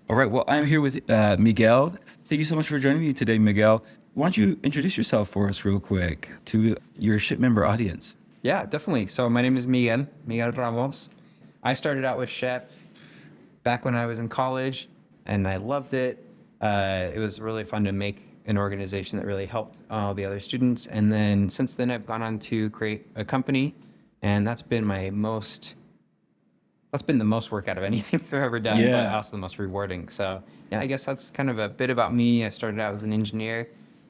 All right. Well, I'm here with Miguel. Thank you so much for joining me today, Miguel. Why don't you introduce yourself for us real quick to your SHPE member audience? Yeah, definitely. So my name is Miguel Ramos. I started out with SHPE back when I was in college, and I loved it. It was really fun to make an organization that really helped all the other students. And then since then, I've gone on to create a company, and that's been the most work out of anything I've ever done, but Yeah. also the most rewarding. So yeah, I guess that's kind of a bit about me. I started out as an engineer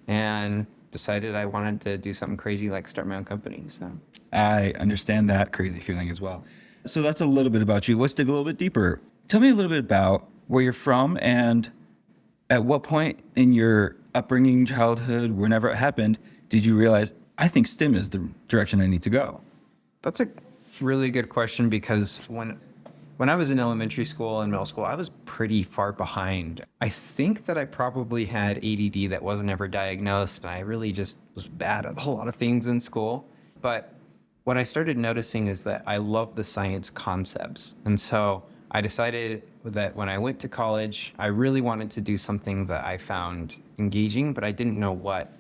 and decided I wanted to do something crazy like start my own company. So I understand that crazy feeling as well. So that's a little bit about you. Let's dig a little bit deeper. Tell me a little bit about where you're from and at what point in your upbringing, childhood, whenever it happened, did you realize, I think STEM is the direction I need to go? that's a really good question because when I was in elementary school and middle school, I was pretty far behind. I think that I probably had ADD that wasn't ever diagnosed, and I really just was bad at a lot of things in school. But what I started noticing is that I love the science concepts. And so I decided that when I went to college, I really wanted to do something that I found engaging, but I didn't know what.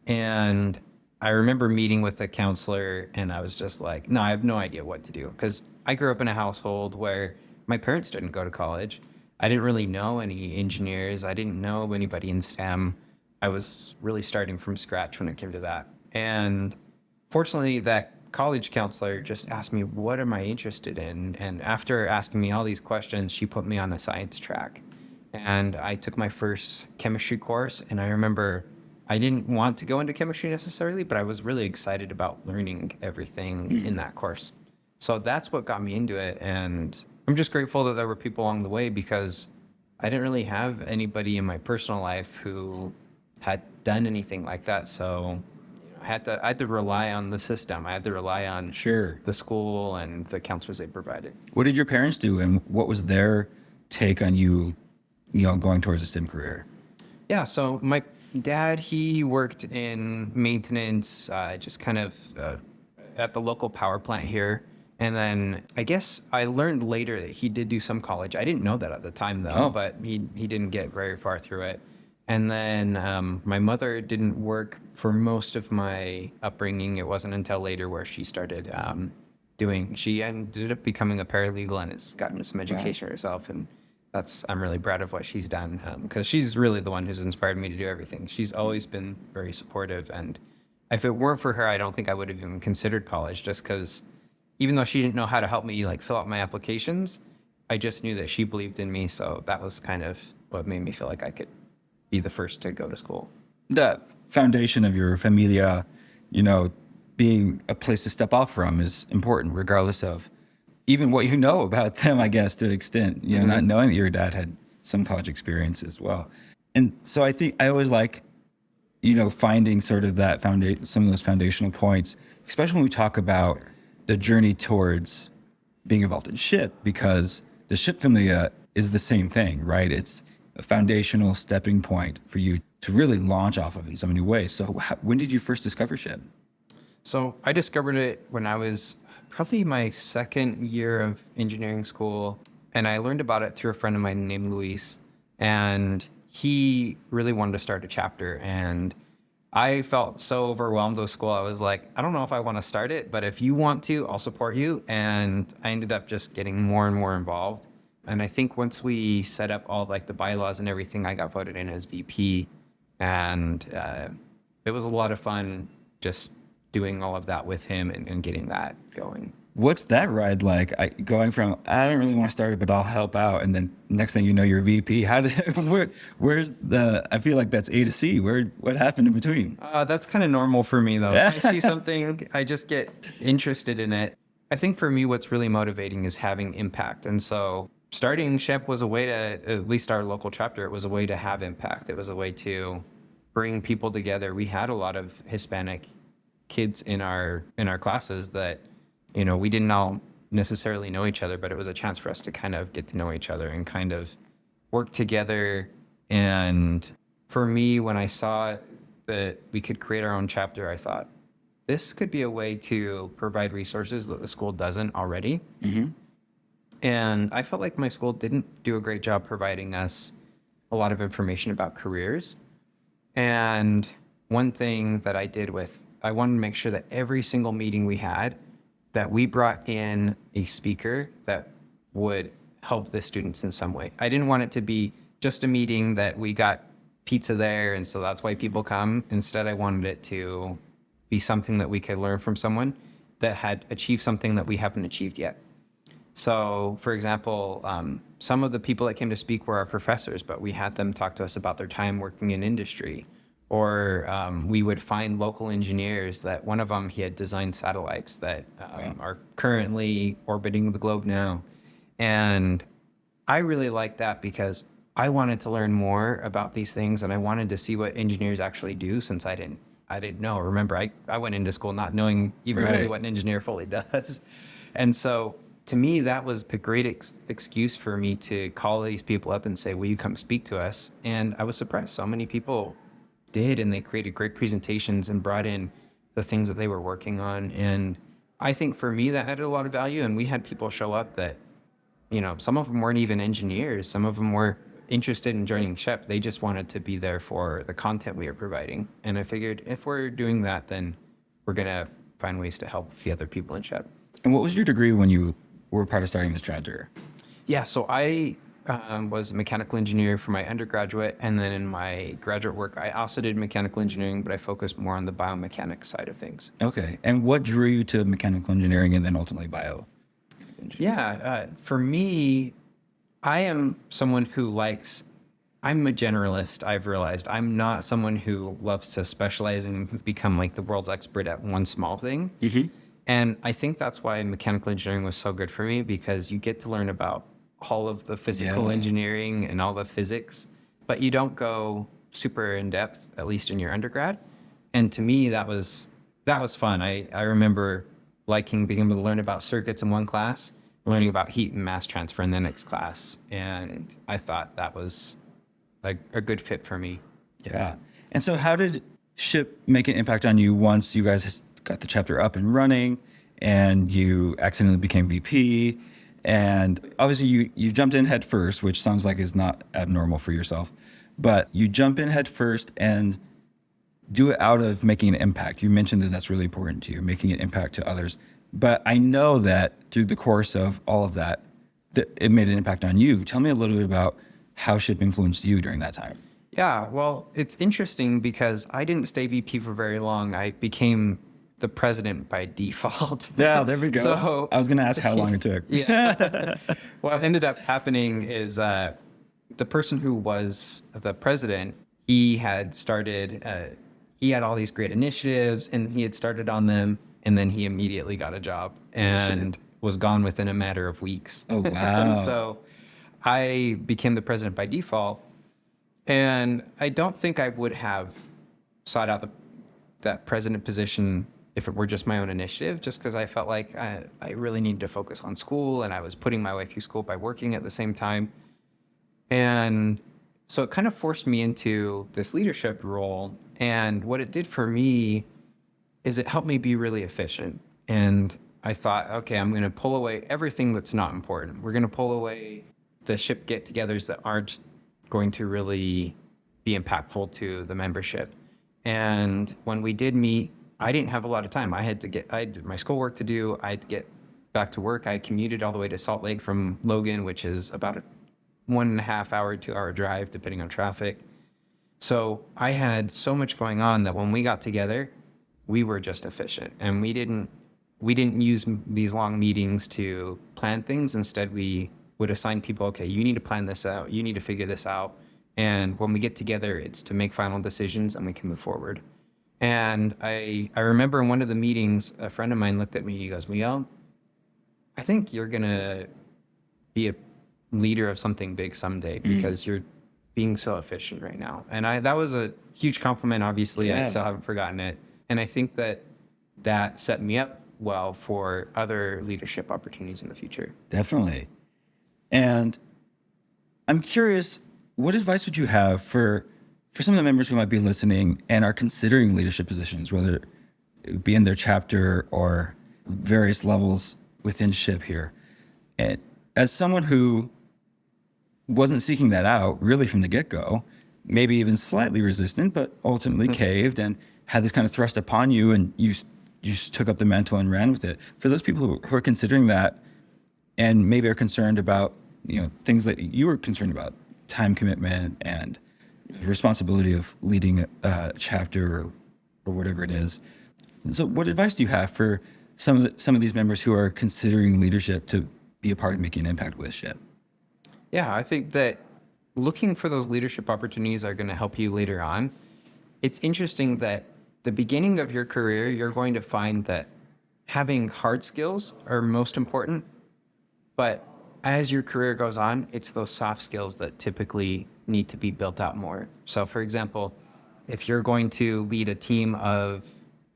And I remember meeting with a counselor and I was just like, no, I have no idea what to do. Because I grew up in a household where my parents didn't go to college. I didn't really know any engineers. I didn't know anybody in STEM. I was really starting from scratch when it came to that. And fortunately, that college counselor just asked me, what am I interested in? And after asking me all these questions, she put me on a science track. And I took my first chemistry course. And I remember I didn't want to go into chemistry necessarily, but I was really excited about learning everything in that course. So that's what got me into it. And I'm just grateful that there were people along the way because I didn't really have anybody in my personal life who had done anything like that. So I had to rely on the system. I had to rely on Sure. the school and the counselors they provided. What did your parents do and what was their take on you going towards a STEM career? Yeah, so my dad, he worked in maintenance, just kind of at the local power plant here. And then I guess I learned later that he did do some college. I didn't know that at the time though, Oh. but he didn't get very far through it. And then my mother didn't work for most of my upbringing. It wasn't until later where she started she ended up becoming a paralegal and has gotten some education herself. And I'm really proud of what she's done because she's really the one who's inspired me to do everything. She's always been very supportive. And if it weren't for her, I don't think I would have even considered college just because even though she didn't know how to help me like fill out my applications, I just knew that she believed in me. So that was kind of what made me feel like I could be the first to go to school. The foundation of your familia, you know, being a place to step off from is important, regardless of even what you know about them, I guess, to an extent, not knowing that your dad had some college experience as well. And so I think I always like, finding sort of that foundation, some of those foundational points, especially when we talk about the journey towards being involved in SHPE, because the SHPE familia is the same thing, right? It's a foundational stepping point for you to really launch off of in so many ways. So when did you first discover SHPE? So I discovered it when I was probably my second year of engineering school. And I learned about it through a friend of mine named Luis. And he really wanted to start a chapter. And I felt so overwhelmed with school. I was like, I don't know if I want to start it, but if you want to, I'll support you. And I ended up just getting more and more involved. And I think once we set up all like the bylaws and everything, I got voted in as VP. And it was a lot of fun just doing all of that with him and getting that going. What's that ride like? Going from, I don't really want to start it, but I'll help out. And then next thing you know, you're VP. Where's I feel like that's A to C. What happened in between? That's kind of normal for me though. If I see something, I just get interested in it. I think for me, what's really motivating is having impact. And so starting SHPE was a way to, at least our local chapter, it was a way to have impact. It was a way to bring people together. We had a lot of Hispanic kids in our classes that, we didn't all necessarily know each other, but it was a chance for us to kind of get to know each other and kind of work together. And for me, when I saw that we could create our own chapter, I thought this could be a way to provide resources that the school doesn't already. And I felt like my school didn't do a great job providing us a lot of information about careers. And one thing that I wanted to make sure that every single meeting we had, that we brought in a speaker that would help the students in some way. I didn't want it to be just a meeting that we got pizza there, and so that's why people come. Instead, I wanted it to be something that we could learn from someone that had achieved something that we haven't achieved yet. So, for example, some of the people that came to speak were our professors, but we had them talk to us about their time working in industry. Or we would find local engineers that one of them, he had designed satellites that are currently orbiting the globe now. And I really liked that because I wanted to learn more about these things, and I wanted to see what engineers actually do, since I didn't know. Remember, I went into school not knowing even really what an engineer fully does. And so to me, that was a great excuse for me to call these people up and say, will you come speak to us? And I was surprised so many people did, and they created great presentations and brought in the things that they were working on. And I think for me, that added a lot of value. And we had people show up that, some of them weren't even engineers. Some of them were interested in joining SHPE. They just wanted to be there for the content we were providing. And I figured if we're doing that, then we're going to find ways to help the other people in SHPE. And what was your degree when you were part of starting this chapter? Yeah, so I was a mechanical engineer for my undergraduate, and then in my graduate work, I also did mechanical engineering, but I focused more on the biomechanics side of things. Okay. And what drew you to mechanical engineering and then ultimately bio? Yeah, for me, I am someone who I'm a generalist, I've realized. I'm not someone who loves to specialize and become like the world's expert at one small thing. Mm-hmm. And I think that's why mechanical engineering was so good for me, because you get to learn about all of the physical engineering and all the physics, but you don't go super in depth, at least in your undergrad. And to me, that was fun. I remember being able to learn about circuits in one class, learning about heat and mass transfer in the next class. And I thought that was a good fit for me. Yeah. And so how did SHPE make an impact on you once you guys got the chapter up and running and you accidentally became VP? And obviously you jumped in head first, which sounds like is not abnormal for yourself, but you jump in head first and do it out of making an impact. You mentioned that that's really important to you, making an impact to others. But I know that through the course of all of that it made an impact on you. Tell me a little bit about how SHPE influenced you during that time. Yeah, well, it's interesting because I didn't stay VP for very long. I became the president by default. Yeah, there we go. So I was going to ask how long it took. Yeah. What ended up happening is the person who was the president, he had started, he had all these great initiatives and he had started on them, and then he immediately got a job and was gone within a matter of weeks. Oh, wow. And so I became the president by default. And I don't think I would have sought out that president position if it were just my own initiative, just because I felt like I really needed to focus on school, and I was putting my way through school by working at the same time. And so it kind of forced me into this leadership role. And what it did for me is it helped me be really efficient. And I thought, okay, I'm going to pull away everything that's not important. We're going to pull away the SHPE get-togethers that aren't going to really be impactful to the membership. And when we did meet, I didn't have a lot of time. I had my schoolwork to do. I had to get back to work. I commuted all the way to Salt Lake from Logan, which is about a 1.5 hour, 2 hour drive, depending on traffic. So I had so much going on that when we got together, we were just efficient, and we didn't use these long meetings to plan things. Instead, we would assign people, okay, you need to plan this out. You need to figure this out. And when we get together, it's to make final decisions and we can move forward. And I remember in one of the meetings, a friend of mine looked at me and he goes, Miguel, I think you're going to be a leader of something big someday because you're being so efficient right now. And that was a huge compliment, obviously. I still haven't forgotten it. And I think that set me up well for other leadership opportunities in the future. Definitely. And I'm curious, what advice would you have for some of the members who might be listening and are considering leadership positions, whether it be in their chapter or various levels within SHPE here? And as someone who wasn't seeking that out really from the get-go, maybe even slightly resistant, but ultimately caved and had this kind of thrust upon you, and you just took up the mantle and ran with it. For those people who are considering that and maybe are concerned about, things that you were concerned about, time commitment and responsibility of leading a chapter or whatever it is. So what advice do you have for some of these members who are considering leadership to be a part of making an impact with SHPE? Yeah, I think that looking for those leadership opportunities are going to help you later on. It's interesting that the beginning of your career, you're going to find that having hard skills are most important. But as your career goes on, it's those soft skills that typically need to be built out more. So for example, if you're going to lead a team of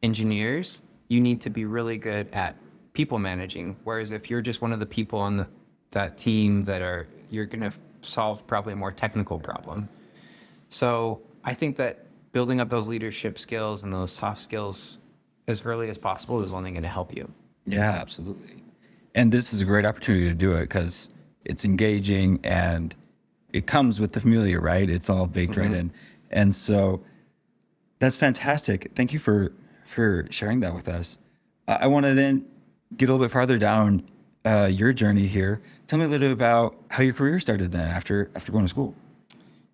engineers, you need to be really good at people managing. Whereas if you're just one of the people on that team you're going to solve probably a more technical problem. So I think that building up those leadership skills and those soft skills as early as possible is only going to help you. Yeah, absolutely. And this is a great opportunity to do it because it's engaging and it comes with the familiar, right? It's all baked right in. And so that's fantastic. Thank you for sharing that with us. I want to then get a little bit farther down your journey here. Tell me a little bit about how your career started then after going to school.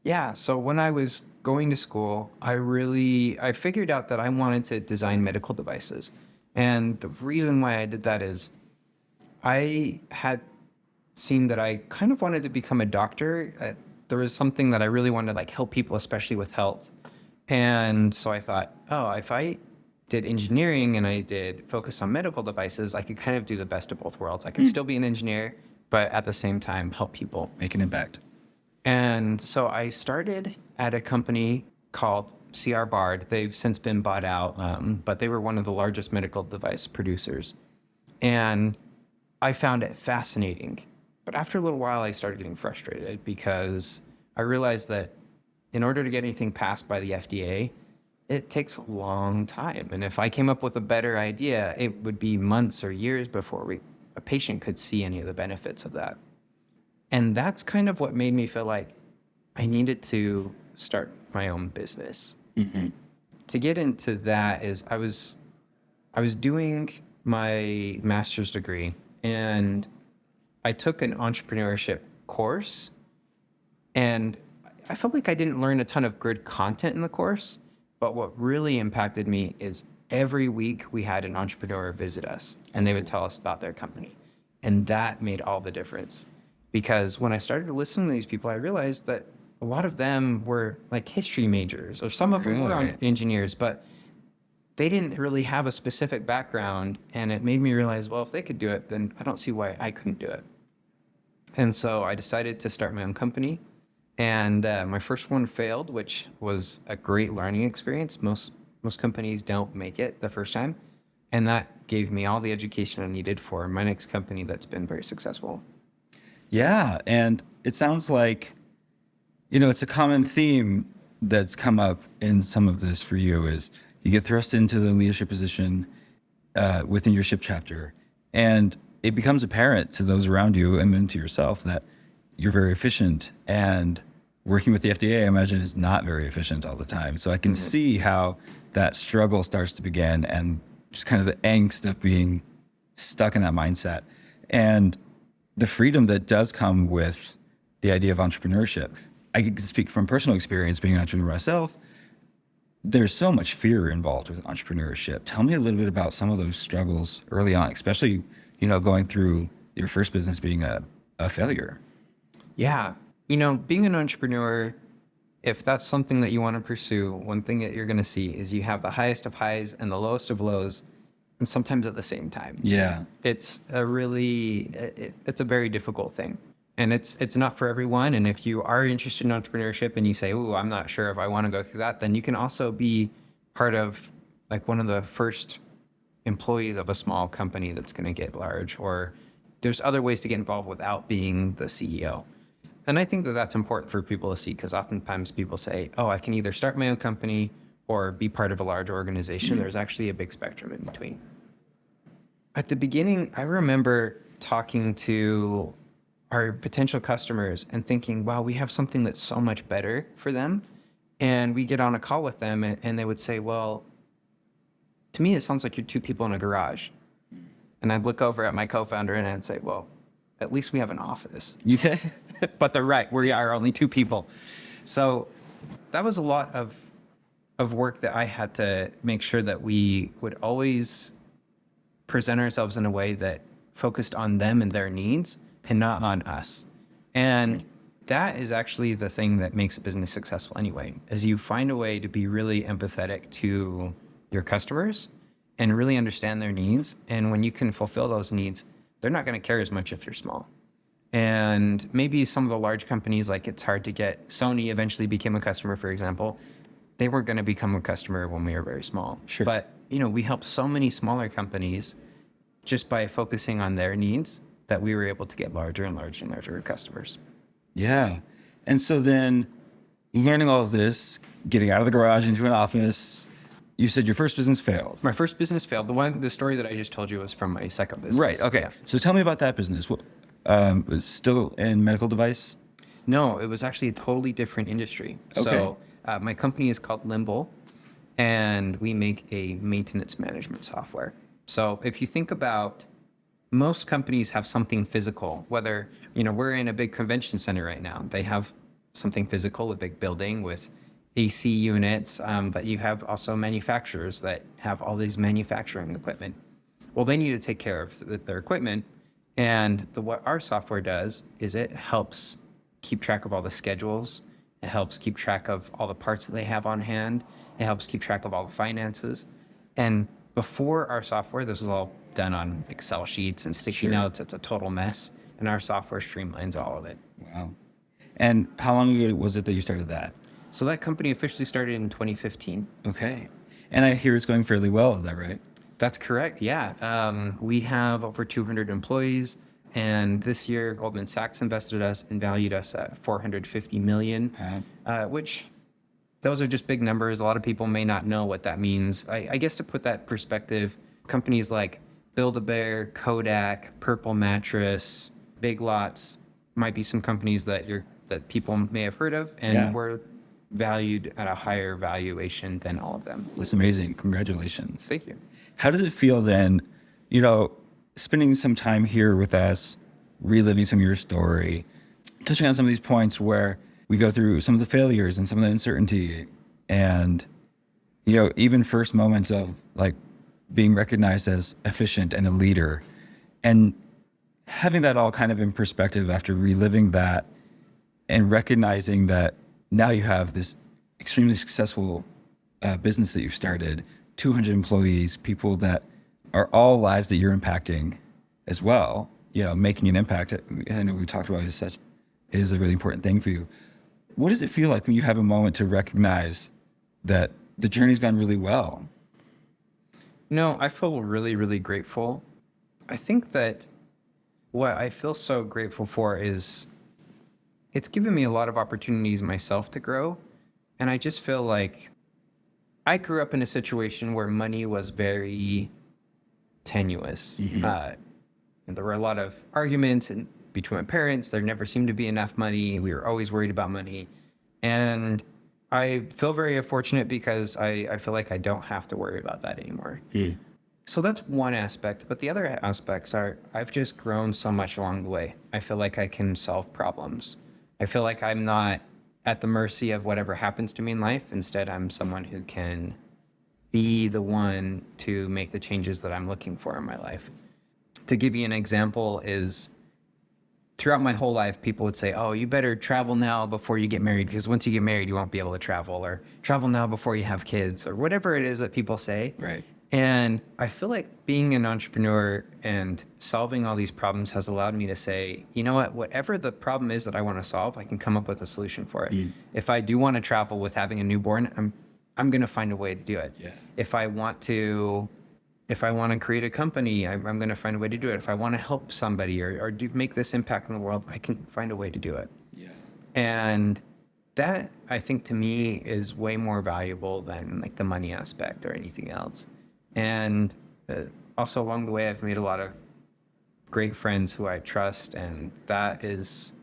Yeah, so when I was going to school, I figured out that I wanted to design medical devices. And the reason why I did that is I had seen that I kind of wanted to become a doctor. There was something that I really wanted to help people, especially with health. And so I thought, oh, if I did engineering and I did focus on medical devices, I could kind of do the best of both worlds. I could still be an engineer, but at the same time help people. Make an impact. And so I started at a company called CR Bard. They've since been bought out, but they were one of the largest medical device producers. And I found it fascinating. But after a little while, I started getting frustrated because I realized that in order to get anything passed by the FDA, it takes a long time. And if I came up with a better idea, it would be months or years before a patient could see any of the benefits of that. And that's kind of what made me feel like I needed to start my own business. To get into that is I was doing my master's degree and I took an entrepreneurship course, and I felt like I didn't learn a ton of good content in the course, but what really impacted me is every week we had an entrepreneur visit us and they would tell us about their company. And that made all the difference. Because when I started to listen to these people, I realized that a lot of them were history majors, or some of them were engineers, but they didn't really have a specific background. And it made me realize, well, if they could do it, then I don't see why I couldn't do it. And so I decided to start my own company. And my first one failed, which was a great learning experience. Most companies don't make it the first time. And that gave me all the education I needed for my next company that's been very successful. Yeah, and it sounds like, it's a common theme that's come up in some of this for you is you get thrust into the leadership position within your SHPE chapter, and it becomes apparent to those around you and then to yourself that you're very efficient, and working with the FDA, I imagine, is not very efficient all the time. So I can see how that struggle starts to begin and just kind of the angst of being stuck in that mindset. And the freedom that does come with the idea of entrepreneurship. I can speak from personal experience being an entrepreneur myself. There's so much fear involved with entrepreneurship. Tell me a little bit about some of those struggles early on, especially, going through your first business being a failure. Yeah. Being an entrepreneur, if that's something that you want to pursue, one thing that you're going to see is you have the highest of highs and the lowest of lows, and sometimes at the same time. Yeah. It's a very difficult thing. And it's not for everyone. And if you are interested in entrepreneurship and you say, "Ooh, I'm not sure if I want to go through that," then you can also be part of one of the first employees of a small company that's going to get large, or there's other ways to get involved without being the CEO. And I think that that's important for people to see, because oftentimes people say, "Oh, I can either start my own company or be part of a large organization." There's actually a big spectrum in between. At the beginning, I remember talking to our potential customers and thinking, wow, we have something that's so much better for them. And we get on a call with them and they would say, well, to me, it sounds like you're two people in a garage. And I'd look over at my co-founder and I'd say, well, at least we have an office. Yeah. But they're right. We are only two people. So that was a lot of work that I had to make sure that we would always present ourselves in a way that focused on them and their needs and not on us. And that is actually the thing that makes a business successful anyway, is you find a way to be really empathetic to your customers and really understand their needs. And when you can fulfill those needs, they're not going to care as much if you're small. And maybe some of the large companies, like it's hard to get, Sony eventually became a customer, for example. They weren't going to become a customer when we were very small. Sure. But, we helped so many smaller companies just by focusing on their needs that we were able to get larger and larger and larger customers. Yeah. And so then learning all of this, getting out of the garage into an office, you said your first business failed. My first business failed. The story that I just told you was from my second business. Right. Okay. Yeah. So tell me about that business. What, was still in medical device? No, it was actually a totally different industry. Okay. So my company is called Limble, and we make a maintenance management software. So if you think about, most companies have something physical, whether, we're in a big convention center right now. They have something physical, a big building with AC units, but you have also manufacturers that have all these manufacturing equipment. Well, they need to take care of their equipment. And what our software does is it helps keep track of all the schedules. It helps keep track of all the parts that they have on hand. It helps keep track of all the finances. And before our software, this was all done on Excel sheets and sticky Sure. notes. It's a total mess. And our software streamlines all of it. Wow. And how long ago was it that you started that? So that company officially started in 2015. Okay. And I hear it's going fairly well. Is that right? That's correct. Yeah. We have over 200 employees. And this year, Goldman Sachs invested us and valued us at $450 million, which those are just big numbers. A lot of people may not know what that means. I guess to put that in perspective, companies like Build-A-Bear, Kodak, Purple Mattress, Big Lots might be some companies that people may have heard of, and we're valued at a higher valuation than all of them. That's amazing. Congratulations. Thank you. How does it feel then, spending some time here with us, reliving some of your story, touching on some of these points where we go through some of the failures and some of the uncertainty and, even first moments of like being recognized as efficient and a leader, and having that all kind of in perspective after reliving that and recognizing that now you have this extremely successful business that you've started, 200 employees, people that are all lives that you're impacting as well, making an impact. I know we talked about it is a really important thing for you. What does it feel like when you have a moment to recognize that the journey's gone really well? I feel really, really grateful. I think that what I feel so grateful for is it's given me a lot of opportunities myself to grow. And I just feel like I grew up in a situation where money was very tenuous. Mm-hmm. And there were a lot of arguments between my parents. There never seemed to be enough money. We were always worried about money. And I feel very fortunate because I feel like I don't have to worry about that anymore. Yeah. So that's one aspect. But the other aspects are I've just grown so much along the way. I feel like I can solve problems. I feel like I'm not at the mercy of whatever happens to me in life. Instead, I'm someone who can be the one to make the changes that I'm looking for in my life. To give you an example is throughout my whole life, people would say, oh, you better travel now before you get married, because once you get married, you won't be able to travel, or travel now before you have kids, or whatever it is that people say. Right. And I feel like being an entrepreneur and solving all these problems has allowed me to say, you know what, whatever the problem is that I want to solve, I can come up with a solution for it. Mm. If I do want to travel with having a newborn, I'm going to find a way to do it. Yeah. If I want to create a company, I'm going to find a way to do it. If I want to help somebody or make this impact in the world, I can find a way to do it. Yeah. And that, I think, to me is way more valuable than like the money aspect or anything else. And also along the way, I've made a lot of great friends who I trust, and that is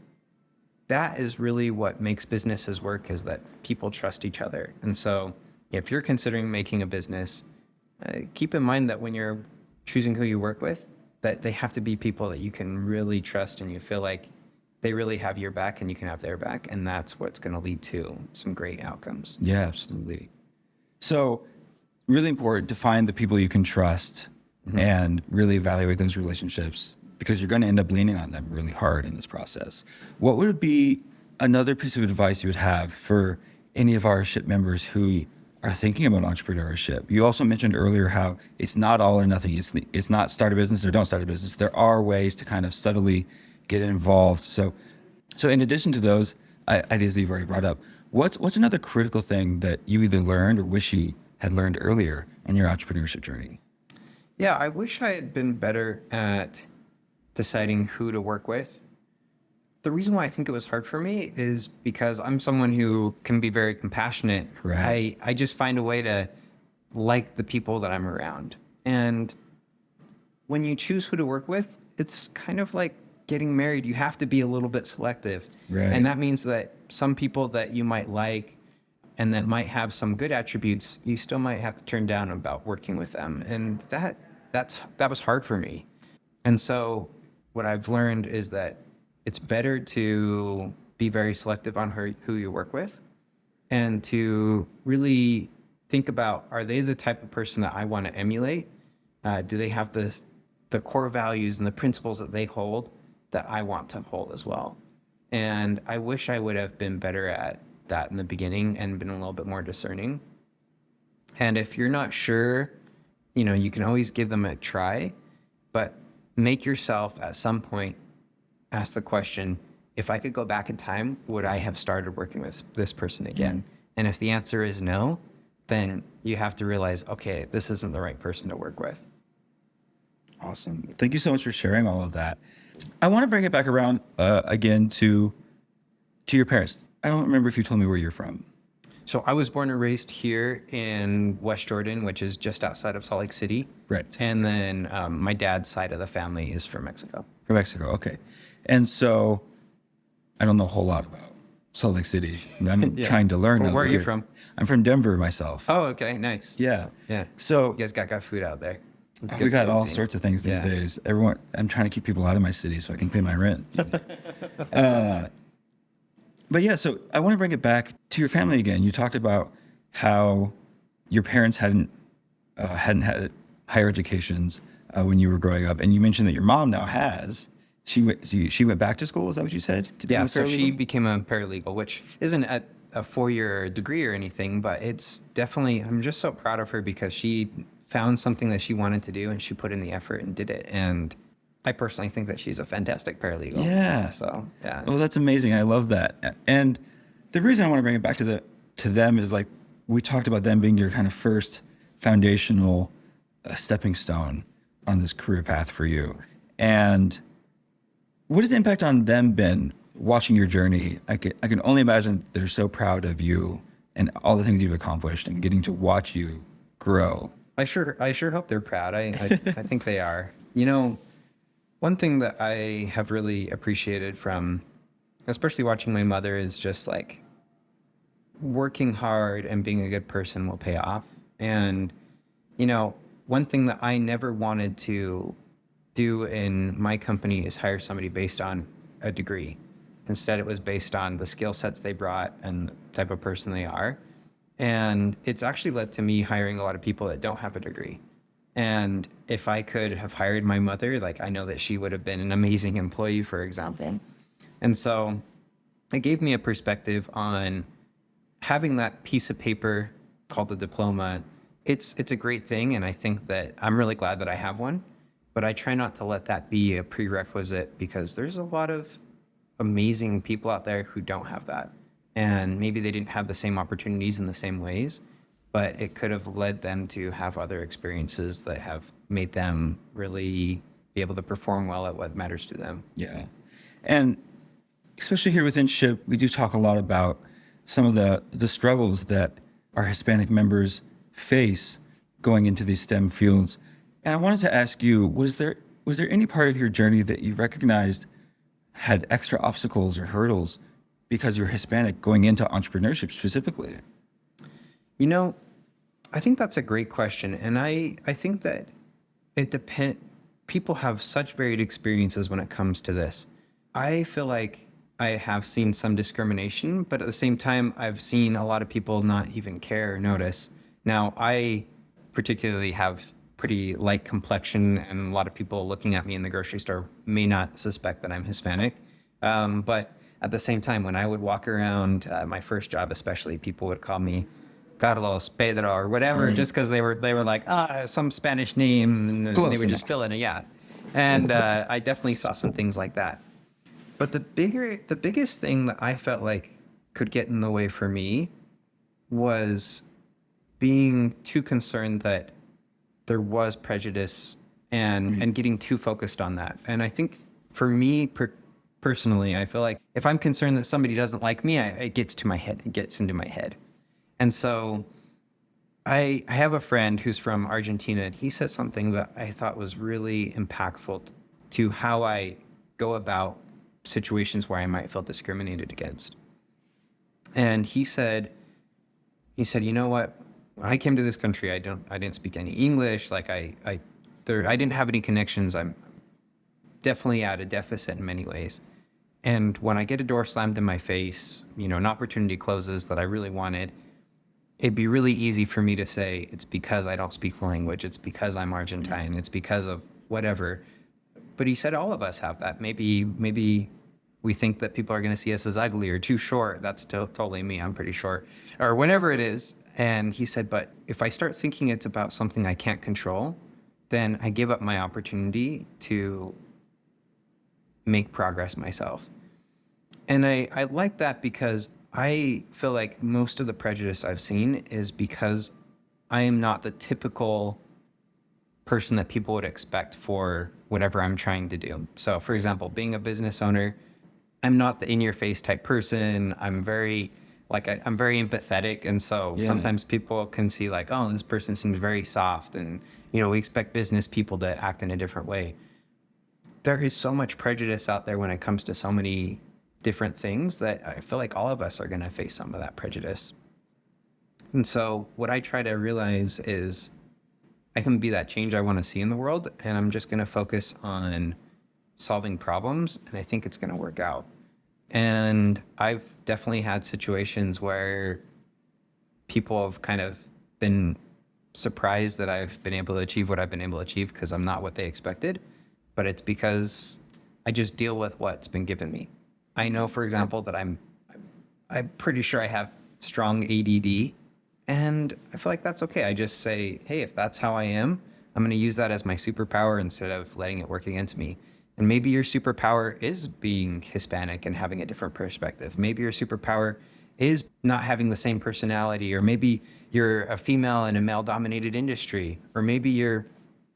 really what makes businesses work, is that people trust each other. And so if you're considering making a business, keep in mind that when you're choosing who you work with, that they have to be people that you can really trust and you feel like they really have your back and you can have their back. And that's what's going to lead to some great outcomes. Yeah, absolutely. So really important to find the people you can trust and really evaluate those relationships, because you're going to end up leaning on them really hard in this process. What would be another piece of advice you would have for any of our SHPE members who are thinking about entrepreneurship? You also mentioned earlier how it's not all or nothing. It's not start a business or don't start a business. There are ways to kind of subtly get involved. So in addition to those ideas that you've already brought up, what's another critical thing that you either learned or wish you had learned earlier in your entrepreneurship journey? Yeah, I wish I had been better at deciding who to work with. The reason why I think it was hard for me is because I'm someone who can be very compassionate. Right. I just find a way to like the people that I'm around. And when you choose who to work with, it's kind of like getting married. You have to be a little bit selective. Right. And that means that some people that you might like and that might have some good attributes, you still might have to turn down about working with them. And that was hard for me. And so what I've learned is that it's better to be very selective on who you work with, and to really think about, are they the type of person that I want to emulate? Do they have the core values and the principles that they hold that I want to hold as well? And I wish I would have been better at that in the beginning and been a little bit more discerning. And if you're not sure, you can always give them a try, but make yourself at some point ask the question, if I could go back in time, would I have started working with this person again? And if the answer is no, then you have to realize, okay, this isn't the right person to work with. Awesome. Thank you so much for sharing all of that. I want to bring it back around again to your parents. I don't remember if you told me where you're from. So I was born and raised here in West Jordan, which is just outside of Salt Lake City. Right. And then my dad's side of the family is from Mexico. From Mexico, okay. And so I don't know a whole lot about Salt Lake City. I'm trying to learn. Well, where are you from? I'm from Denver myself. Oh, okay, nice. Yeah. Yeah. So You guys got food out there. we got all sorts of things these days. I'm trying to keep people out of my city so I can pay my rent. But yeah, so I want to bring it back to your family again. You talked about how your parents hadn't had higher educations when you were growing up, and you mentioned that your mom now has. She went back to school. Is that what you said? To become a So she paralegal? became a paralegal, which isn't a 4-year degree or anything, but it's definitely, I'm just so proud of her because she found something that she wanted to do and she put in the effort and did it. And I personally think that she's a fantastic paralegal. Yeah. So, yeah. Oh, that's amazing. I love that. And the reason I want to bring it back to them is, like, we talked about them being your kind of first foundational stepping stone on this career path for you. And what has the impact on them been watching your journey? I can only imagine they're so proud of you and all the things you've accomplished and getting to watch you grow. I sure hope they're proud. I think they are. One thing that I have really appreciated from, especially watching my mother, is just like working hard and being a good person will pay off. And, one thing that I never wanted to do in my company is hire somebody based on a degree. Instead, it was based on the skill sets they brought and the type of person they are. And it's actually led to me hiring a lot of people that don't have a degree. And if I could have hired my mother, like, I know that she would have been an amazing employee, for example. And so it gave me a perspective on having that piece of paper called a diploma. It's a great thing. And I think that I'm really glad that I have one, but I try not to let that be a prerequisite, because there's a lot of amazing people out there who don't have that. And maybe they didn't have the same opportunities in the same ways, but it could have led them to have other experiences that have made them really be able to perform well at what matters to them. Yeah. And especially here within SHPE, we do talk a lot about some of the struggles that our Hispanic members face going into these STEM fields. And I wanted to ask you, was there Was there any part of your journey that you recognized had extra obstacles or hurdles because you're Hispanic going into entrepreneurship specifically? You know, I think that's a great question. And I think that it depends. People have such varied experiences when it comes to this. I feel like I have seen some discrimination, but at the same time, I've seen a lot of people not even care or notice. Now, I particularly have pretty light complexion, and a lot of people looking at me in the grocery store may not suspect that I'm Hispanic. But at the same time, when I would walk around, my first job especially, people would call me Carlos, Pedro, or whatever, just because they were like, some Spanish name, and Close they would just enough. fill in a yeah. And I definitely saw some things like that. But the biggest thing that I felt like could get in the way for me was being too concerned that there was prejudice and getting too focused on that. And I think for me personally, I feel like if I'm concerned that somebody doesn't like me, it gets to my head. It gets into my head. And so I have a friend who's from Argentina, and he said something that I thought was really impactful to how I go about situations where I might feel discriminated against. And he said, you know what? When I came to this country, I didn't speak any English. Like I didn't have any connections. I'm definitely at a deficit in many ways. And when I get a door slammed in my face, an opportunity closes that I really wanted, it'd be really easy for me to say, it's because I don't speak the language. It's because I'm Argentine. It's because of whatever. But he said all of us have that. Maybe we think that people are going to see us as ugly or too short. That's totally me. I'm pretty short. Or whatever it is. And he said, but if I start thinking it's about something I can't control, then I give up my opportunity to make progress myself. And I like that because I feel like most of the prejudice I've seen is because I am not the typical person that people would expect for whatever I'm trying to do. So for example, being a business owner, I'm not the in-your-face type person. I'm very empathetic. And so sometimes people can see like, oh, this person seems very soft. And, we expect business people to act in a different way. There is so much prejudice out there when it comes to so many different things that I feel like all of us are going to face some of that prejudice. And so what I try to realize is I can be that change I want to see in the world, and I'm just going to focus on solving problems, and I think it's going to work out. And I've definitely had situations where people have kind of been surprised that I've been able to achieve what I've been able to achieve because I'm not what they expected, but it's because I just deal with what's been given me. I know, for example, that I'm pretty sure I have strong ADD, and I feel like that's okay. I just say, hey, if that's how I am, I'm going to use that as my superpower instead of letting it work against me. And maybe your superpower is being Hispanic and having a different perspective. Maybe your superpower is not having the same personality, or maybe you're a female in a male-dominated industry, or maybe you're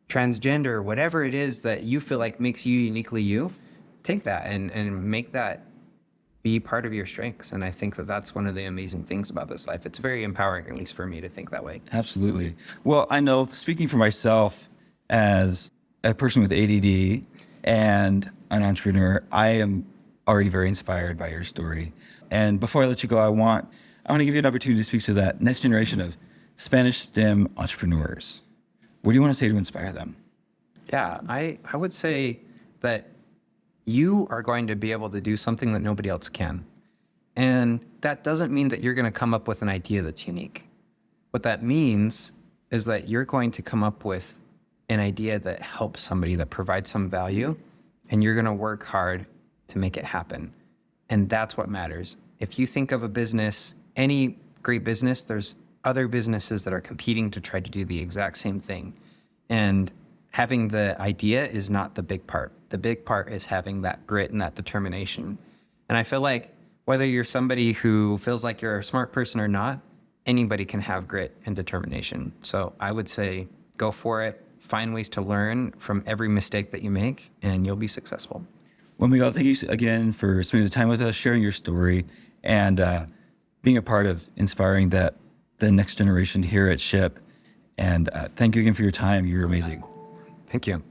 transgender, whatever it is that you feel like makes you uniquely you. Take that and make that be part of your strengths. And I think that that's one of the amazing things about this life. It's very empowering, at least for me, to think that way. Absolutely. Well, I know, speaking for myself as a person with ADD and an entrepreneur, I am already very inspired by your story. And before I let you go, I want to give you an opportunity to speak to that next generation of Spanish STEM entrepreneurs. What do you want to say to inspire them? Yeah, I would say that you are going to be able to do something that nobody else can. And that doesn't mean that you're going to come up with an idea that's unique. What that means is that you're going to come up with an idea that helps somebody, that provides some value, and you're going to work hard to make it happen. And that's what matters. If you think of a business, any great business, there's other businesses that are competing to try to do the exact same thing. And having the idea is not the big part. The big part is having that grit and that determination. And I feel like whether you're somebody who feels like you're a smart person or not, anybody can have grit and determination. So I would say go for it, find ways to learn from every mistake that you make, and you'll be successful. Well, Miguel, thank you again for spending the time with us, sharing your story, and being a part of inspiring the next generation here at SHPE. And thank you again for your time. You're amazing. Thank you.